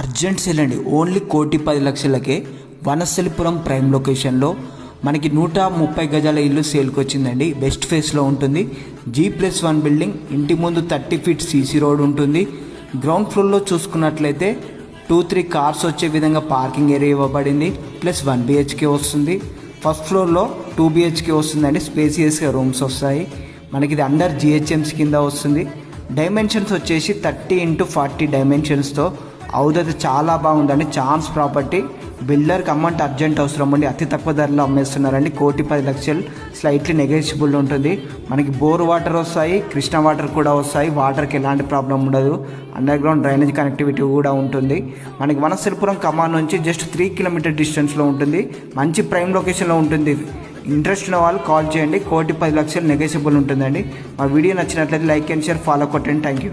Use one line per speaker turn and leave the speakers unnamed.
Urgent sale అండి. Only 1,10,00,000కే Vanasthalipuram prime లొకేషన్లో మనకి 130 గజాల ఇల్లు సేల్కి వచ్చిందండి. బెస్ట్ ఫేస్లో ఉంటుంది. G+1 బిల్డింగ్, ఇంటి ముందు 30 ఫీట్ సీసీ రోడ్ ఉంటుంది. గ్రౌండ్ ఫ్లోర్లో చూసుకున్నట్లయితే 2-3 కార్స్ వచ్చే విధంగా పార్కింగ్ ఏరియా ఇవ్వబడింది. ప్లస్ 1 BHK వస్తుంది. ఫస్ట్ ఫ్లోర్లో 2 BHK వస్తుందండి. స్పేసియస్గా రూమ్స్ వస్తాయి. మనకి ఇది అండర్ GHMC కింద వస్తుంది. డైమెన్షన్స్ వచ్చేసి 30x40 డైమెన్షన్స్తో అవుదైతే చాలా బాగుందండి. Chance property. బిల్డర్కి అమౌంట్ అర్జెంట్ అవసరం అండి. అతి తక్కువ ధరలో అమ్మేస్తున్నారండి. 1,10,00,000 స్లైట్లీ నెగోషియబుల్ ఉంటుంది. మనకి బోర్ వాటర్ వస్తాయి, కృష్ణ వాటర్ కూడా వస్తాయి. వాటర్కి ఎలాంటి ప్రాబ్లం ఉండదు. అండర్ గ్రౌండ్ డ్రైనేజ్ కనెక్టివిటీ కూడా ఉంటుంది. మనకి వనస్థలిపురం కమాన్ నుంచి జస్ట్ 3 కిలోమీటర్ డిస్టెన్స్లో ఉంటుంది. మంచి ప్రైమ్ లొకేషన్లో ఉంటుంది. ఇంట్రెస్ట్ ఉన్న వాళ్ళు కాల్ చేయండి. 1,10,00,000 నెగోషియబుల్ ఉంటుందండి. మా వీడియో నచ్చినట్లయితే లైక్ అండ్ షేర్, ఫాలో కొట్టండి. Thank you.